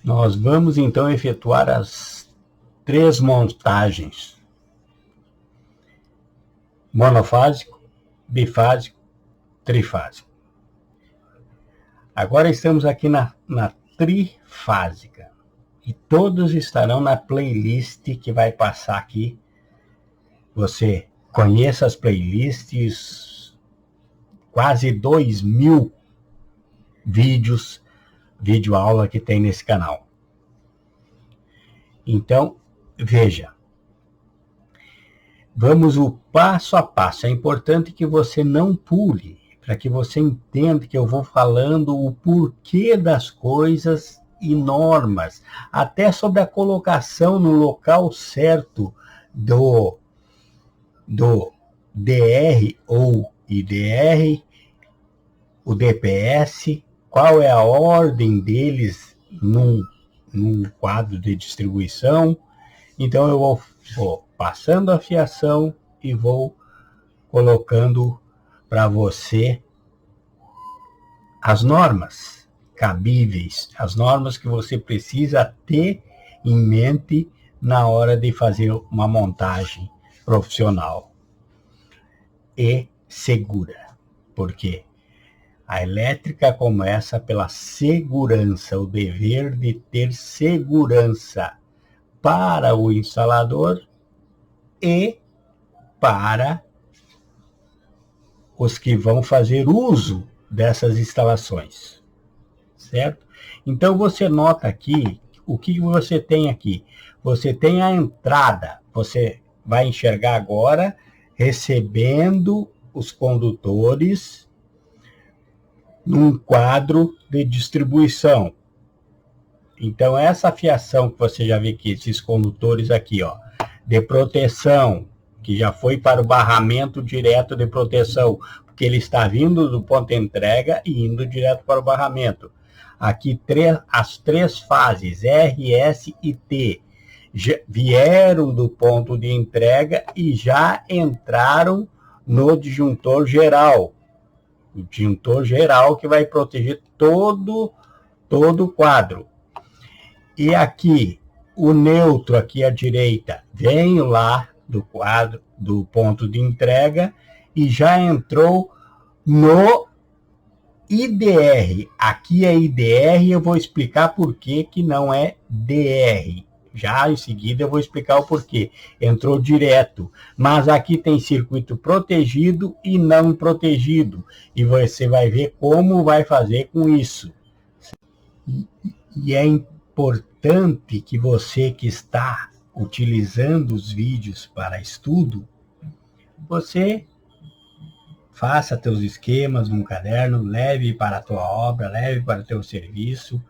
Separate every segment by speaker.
Speaker 1: Nós vamos então efetuar as 3 montagens: monofásico, bifásico, trifásico. Agora estamos aqui na trifásica e todos estarão na playlist que vai passar aqui. Você conheça as playlists, quase 2.000 vídeos, videoaula que tem nesse canal. Então, veja. Vamos o passo a passo. É importante que você não pule, para que você entenda que eu vou falando o porquê das coisas e normas, até sobre a colocação no local certo do DR ou IDR, o DPS, qual é a ordem deles num quadro de distribuição. Então eu vou passando a fiação e vou colocando para você as normas cabíveis, as normas que você precisa ter em mente na hora de fazer uma montagem profissional e segura. Porque a elétrica começa pela segurança, o dever de ter segurança para o instalador e para os que vão fazer uso dessas instalações, certo? Então você nota aqui, o que você tem aqui? Você tem a entrada, você vai enxergar agora recebendo os condutores num quadro de distribuição. Então essa fiação que você já vê aqui, esses condutores aqui, ó, de proteção, que já foi para o barramento direto de proteção, porque ele está vindo do ponto de entrega e indo direto para o barramento. Aqui as 3 fases, R, S e T, vieram do ponto de entrega e já entraram no disjuntor geral. O disjuntor geral que vai proteger todo o quadro. E aqui, o neutro aqui à direita, vem lá do quadro, do ponto de entrega, e já entrou no IDR. Aqui é IDR, eu vou explicar por que não é DR. Já em seguida eu vou explicar o porquê. Entrou direto. Mas aqui tem circuito protegido e não protegido. E você vai ver como vai fazer com isso. E é importante que você que está utilizando os vídeos para estudo, você faça teus esquemas num caderno, leve para a tua obra, leve para o teu serviço,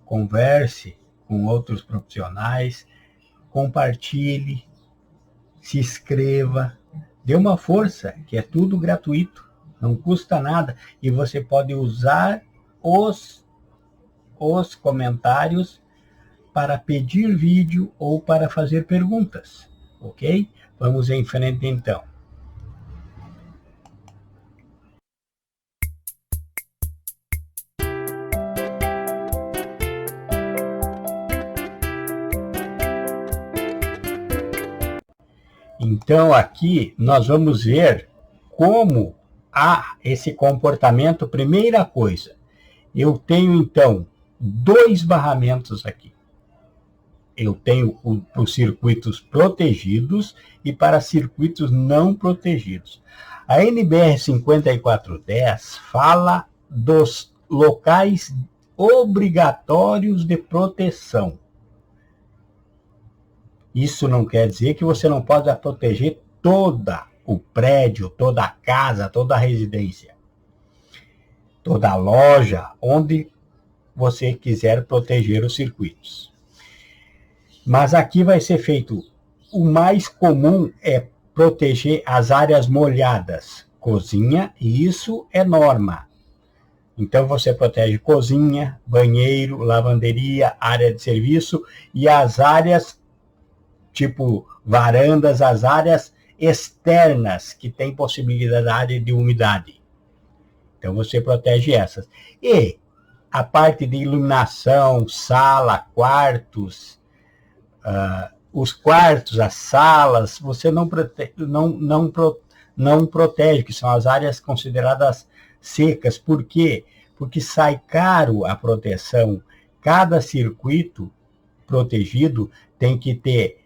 Speaker 1: converse com outros profissionais, compartilhe, se inscreva, dê uma força, que é tudo gratuito, não custa nada, e você pode usar os comentários para pedir vídeo ou para fazer perguntas, ok? Vamos em frente então. Então aqui nós vamos ver como há esse comportamento. Primeira coisa, eu tenho então 2 barramentos aqui. Eu tenho para os circuitos protegidos e para circuitos não protegidos. A NBR 5410 fala dos locais obrigatórios de proteção. Isso não quer dizer que você não pode proteger todo o prédio, toda a casa, toda a residência, toda a loja, onde você quiser proteger os circuitos. Mas aqui vai ser feito, o mais comum é proteger as áreas molhadas, cozinha, e isso é norma. Então você protege cozinha, banheiro, lavanderia, área de serviço e as áreas tipo varandas, as áreas externas que tem possibilidade de umidade. Então você protege essas. E a parte de iluminação, sala, quartos, os quartos, as salas, você não protege, que são as áreas consideradas secas. Por quê? Porque sai caro a proteção. Cada circuito protegido tem que ter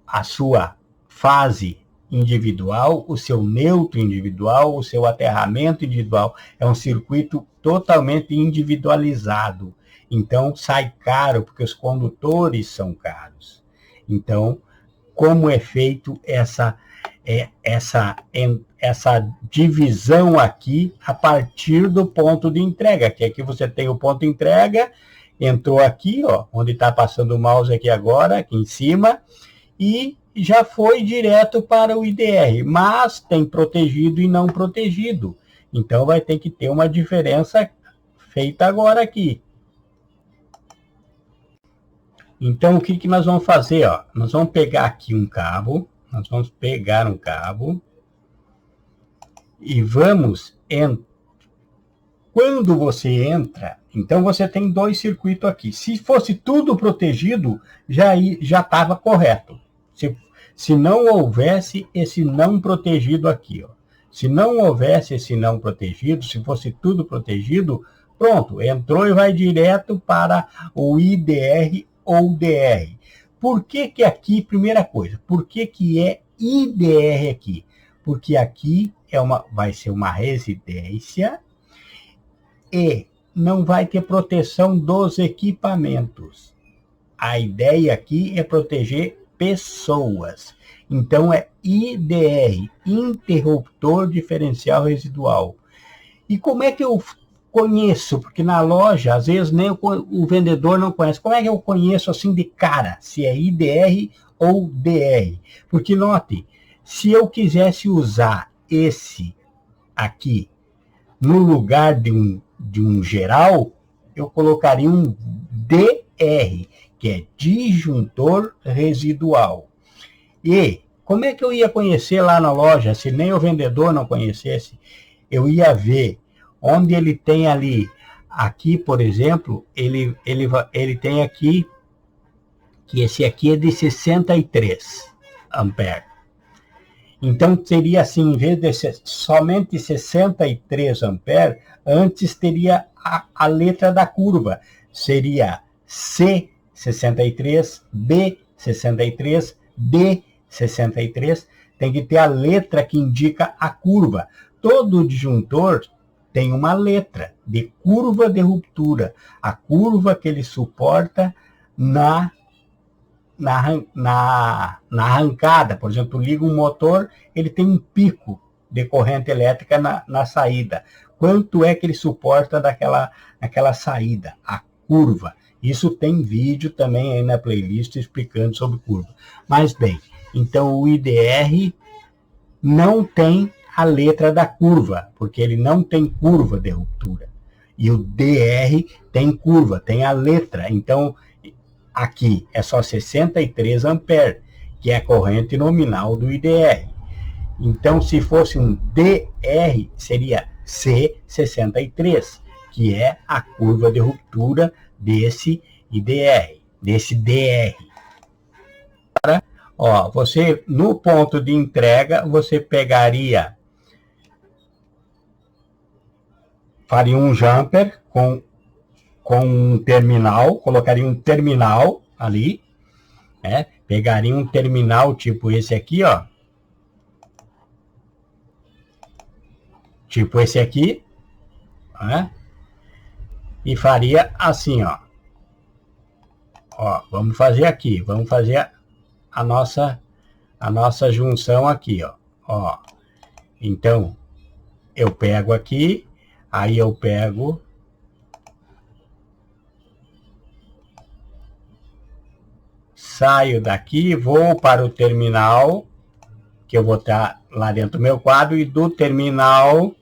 Speaker 1: a sua fase individual, o seu neutro individual, o seu aterramento individual. É um circuito totalmente individualizado. Então, sai caro, porque os condutores são caros. Então, como é feito essa divisão aqui a partir do ponto de entrega? Que aqui você tem o ponto de entrega, entrou aqui, ó, onde está passando o mouse aqui agora, aqui em cima, e já foi direto para o IDR, mas tem protegido e não protegido. Então vai ter que ter uma diferença feita agora aqui. Então o que nós vamos fazer? Ó? Nós vamos pegar aqui um cabo, e vamos quando você entra, então você tem dois circuitos aqui. Se fosse tudo protegido, já estava correto. Se não houvesse esse não protegido aqui, ó. Se não houvesse esse não protegido, se fosse tudo protegido, pronto, entrou e vai direto para o IDR ou DR. Por que aqui, primeira coisa, por que é IDR aqui? Porque aqui vai ser uma residência e não vai ter proteção dos equipamentos. A ideia aqui é proteger pessoas. Então é IDR, interruptor diferencial residual. E como é que eu conheço? Porque na loja, às vezes, nem o vendedor não conhece. Como é que eu conheço assim de cara se é IDR ou DR? Porque note, se eu quisesse usar esse aqui no lugar de um geral, eu colocaria um DR, que é disjuntor residual. E como é que eu ia conhecer lá na loja, se nem o vendedor não conhecesse? Eu ia ver onde ele tem ali, aqui, por exemplo, ele tem aqui, que esse aqui é de 63 amperes. Então, seria assim, em vez de ser somente 63 amperes, antes teria a letra da curva. Seria C63, B63, D63. Tem que ter a letra que indica a curva. Todo disjuntor tem uma letra de curva de ruptura. A curva que ele suporta na arrancada. Por exemplo, liga um motor, ele tem um pico de corrente elétrica na saída. Quanto é que ele suporta naquela saída? A curva. Isso tem vídeo também aí na playlist explicando sobre curva. Mas bem, então o IDR não tem a letra da curva, porque ele não tem curva de ruptura. E o DR tem curva, tem a letra. Então, aqui é só 63 amperes, que é a corrente nominal do IDR. Então, se fosse um DR, seria C63, que é a curva de ruptura desse IDR, desse DR. Agora, ó, você, no ponto de entrega, você faria um jumper com um terminal, colocaria um terminal ali, né? Pegaria um terminal tipo esse aqui, ó. Tipo esse aqui, né? E faria assim, ó. Ó, vamos fazer aqui, vamos fazer a nossa junção aqui, ó. Ó. Então, eu pego aqui, aí eu pego saio daqui, vou para o terminal, que eu vou estar lá dentro do meu quadro, e do terminal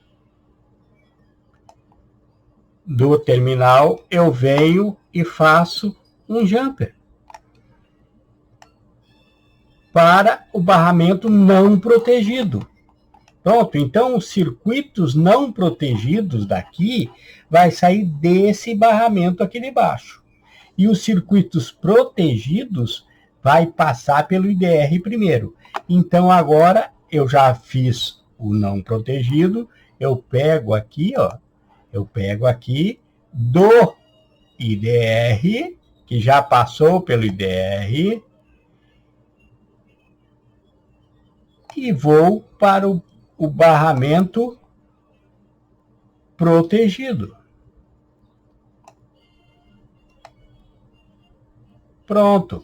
Speaker 1: eu venho e faço um jumper para o barramento não protegido. Pronto, então os circuitos não protegidos daqui vai sair desse barramento aqui de baixo. E os circuitos protegidos vai passar pelo IDR primeiro. Então agora eu já fiz o não protegido, eu pego aqui, ó, eu pego aqui do IDR, que já passou pelo IDR, e vou para o barramento protegido. Pronto.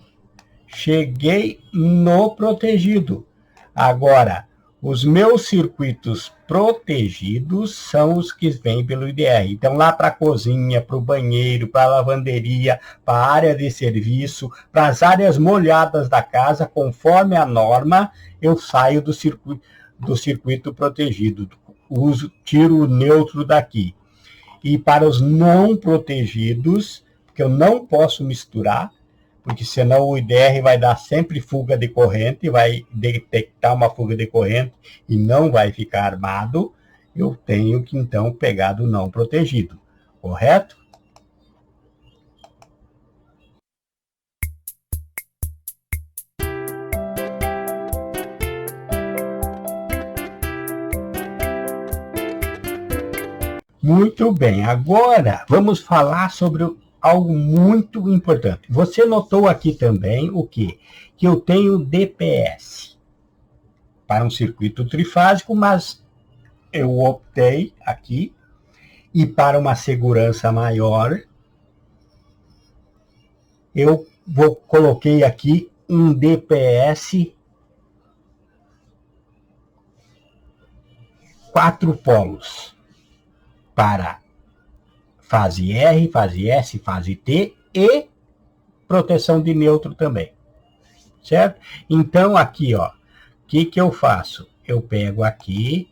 Speaker 1: Cheguei no protegido. Agora, os meus circuitos protegidos são os que vêm pelo IDR. Então, lá para a cozinha, para o banheiro, para a lavanderia, para a área de serviço, para as áreas molhadas da casa, conforme a norma, eu saio do circuito protegido. Tiro o neutro daqui. E para os não protegidos, que eu não posso misturar, porque senão o IDR vai dar sempre fuga de corrente, vai detectar uma fuga de corrente e não vai ficar armado, eu tenho que então pegar do não protegido, correto? Muito bem, agora vamos falar sobre algo muito importante. Você notou aqui também o quê? Que eu tenho DPS para um circuito trifásico, mas eu optei aqui, e para uma segurança maior, eu coloquei aqui um DPS 4 polos para fase R, fase S, fase T e proteção de neutro também, certo? Então aqui, ó, o que eu faço? Eu pego aqui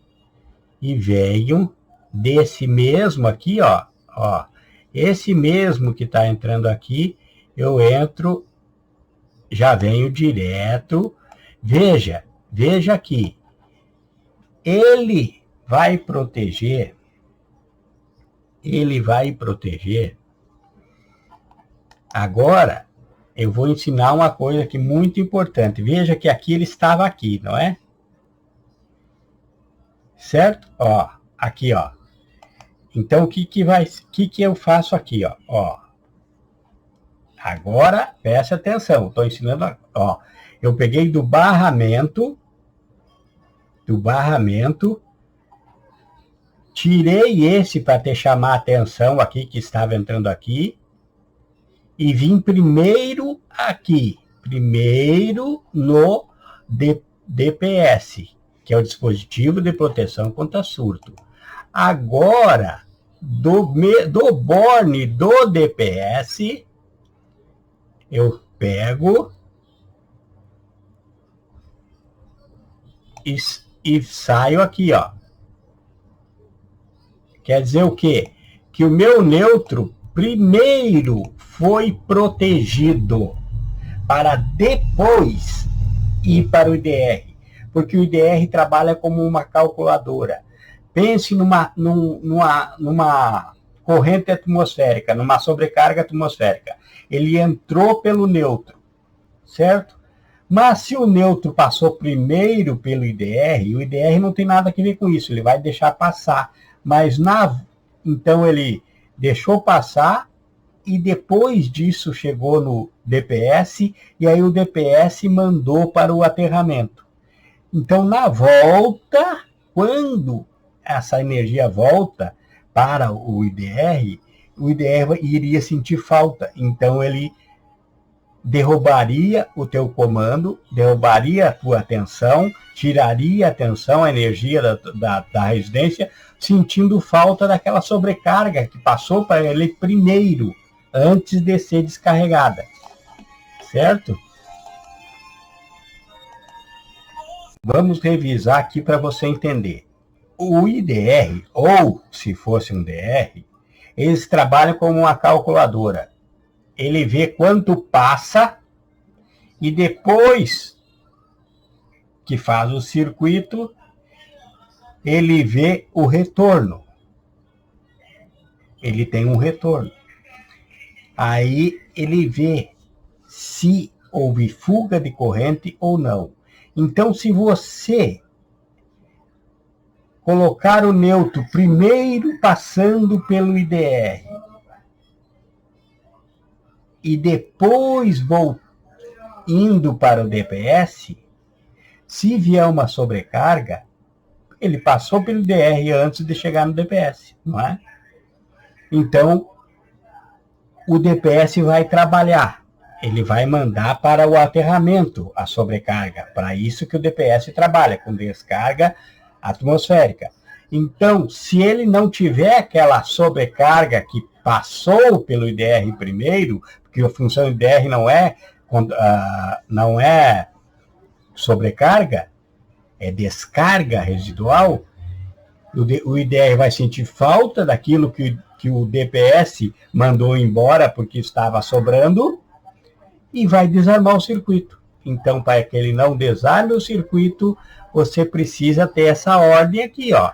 Speaker 1: e venho desse mesmo aqui, ó, esse mesmo que está entrando aqui, eu entro, já venho direto, veja aqui, ele vai proteger, agora eu vou ensinar uma coisa aqui muito importante, veja que aqui ele estava aqui, não é? Certo? Ó, aqui, ó. Então, o que eu faço aqui, ó? Agora, presta atenção, estou ensinando, ó. Eu peguei do barramento, tirei esse para te chamar a atenção aqui, que estava entrando aqui, e vim primeiro aqui, no DPS, que é o dispositivo de proteção contra surto. Agora, do borne do DPS, eu pego e saio aqui, ó. Quer dizer o quê? Que o meu neutro primeiro foi protegido para depois ir para o IDR. Porque o IDR trabalha como uma calculadora. Pense numa corrente atmosférica, numa sobrecarga atmosférica. Ele entrou pelo neutro, certo? Mas se o neutro passou primeiro pelo IDR, o IDR não tem nada a ver com isso, ele vai deixar passar. Mas então ele deixou passar e depois disso chegou no DPS e aí o DPS mandou para o aterramento. Então, na volta, quando essa energia volta para o IDR iria sentir falta. Então, ele derrubaria o teu comando, derrubaria a tua atenção, tiraria a atenção, a energia da residência, sentindo falta daquela sobrecarga que passou para ele primeiro, antes de ser descarregada. Certo? Vamos revisar aqui para você entender. O IDR, ou se fosse um DR, eles trabalham como uma calculadora. Ele vê quanto passa e depois que faz o circuito, ele vê o retorno. Ele tem um retorno. Aí ele vê se houve fuga de corrente ou não. Então, se você colocar o neutro primeiro passando pelo IDR e depois indo para o DPS, se vier uma sobrecarga, ele passou pelo IDR antes de chegar no DPS, não é? Então, o DPS vai trabalhar. Ele vai mandar para o aterramento a sobrecarga. Para isso que o DPS trabalha, com descarga atmosférica. Então, se ele não tiver aquela sobrecarga que passou pelo IDR primeiro, porque a função IDR não é sobrecarga, é descarga residual, o IDR vai sentir falta daquilo que o DPS mandou embora porque estava sobrando e vai desarmar o circuito. Então, para que ele não desarme o circuito, você precisa ter essa ordem aqui, ó.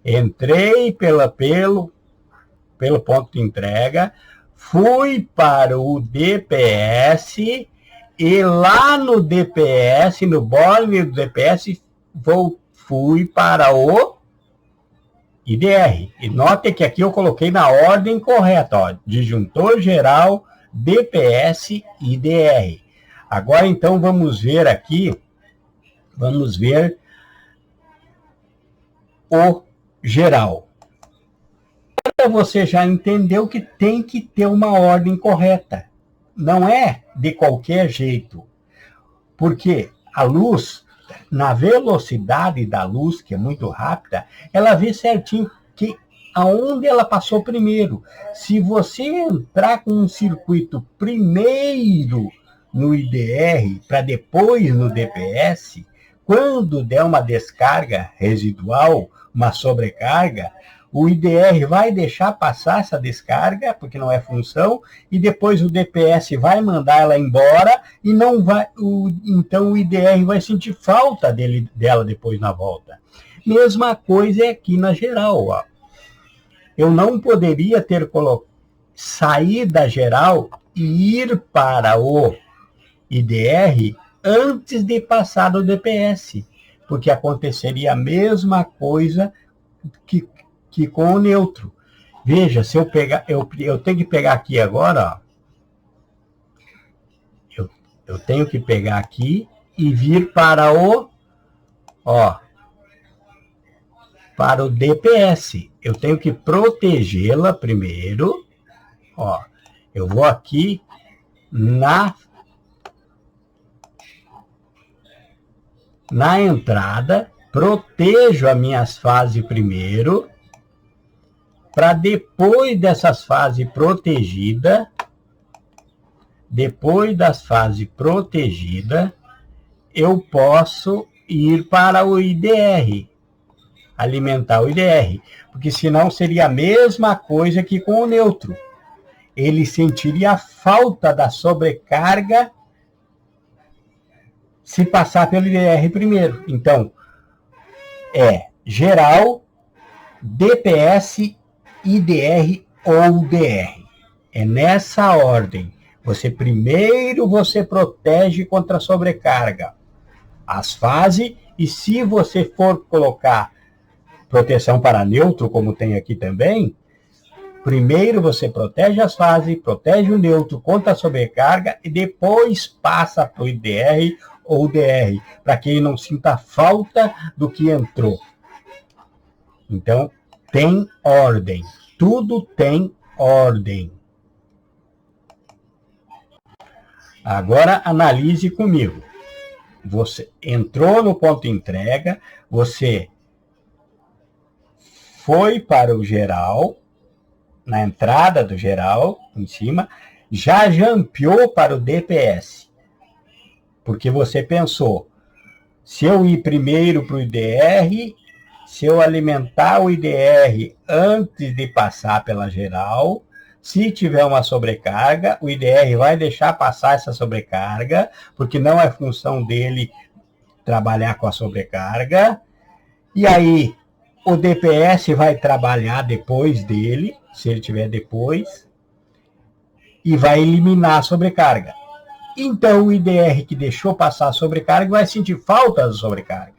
Speaker 1: Entrei pelo ponto de entrega, fui para o DPS e lá no DPS, no borne do DPS, fui para o IDR. E note que aqui eu coloquei na ordem correta, ó, disjuntor geral, DPS, IDR. Agora, então, vamos ver aqui, o geral. Agora você já entendeu que tem que ter uma ordem correta. Não é de qualquer jeito. Porque a luz, na velocidade da luz, que é muito rápida, ela vê certinho aonde ela passou primeiro. Se você entrar com um circuito primeiro no IDR, para depois no DPS, quando der uma descarga residual, uma sobrecarga, o IDR vai deixar passar essa descarga, porque não é função, e depois o DPS vai mandar ela embora, e não vai, então o IDR vai sentir falta dela depois na volta. Mesma coisa é aqui na geral, ó. Eu não poderia sair da geral e ir para o IDR antes de passar do DPS, porque aconteceria a mesma coisa que com o neutro. Veja, se eu pegar, eu tenho que pegar aqui agora, ó, eu tenho que pegar aqui e vir para para o DPS. Eu tenho que protegê-la primeiro, ó. Eu vou aqui na entrada, protejo as minhas fases primeiro, para depois dessas fases protegidas, eu posso ir para o IDR, alimentar o IDR, porque senão seria a mesma coisa que com o neutro. Ele sentiria a falta da sobrecarga se passar pelo IDR primeiro. Então, é geral, DPS, IDR ou DR. É nessa ordem. Primeiro você protege contra a sobrecarga, as fases, e se você for colocar proteção para neutro, como tem aqui também, primeiro você protege as fases, protege o neutro contra a sobrecarga e depois passa para o IDR ou DR, para que ele não sinta falta do que entrou. Então, tem ordem. Tudo tem ordem. Agora, analise comigo. Você entrou no ponto de entrega, você foi para o geral, na entrada do geral, em cima, já jampeou para o DPS. Porque você pensou, se eu ir primeiro para o IDR, se eu alimentar o IDR antes de passar pela geral, se tiver uma sobrecarga, o IDR vai deixar passar essa sobrecarga, porque não é função dele trabalhar com a sobrecarga. E aí, o DPS vai trabalhar depois dele, se ele tiver depois, e vai eliminar a sobrecarga. Então o IDR que deixou passar a sobrecarga vai sentir falta da sobrecarga.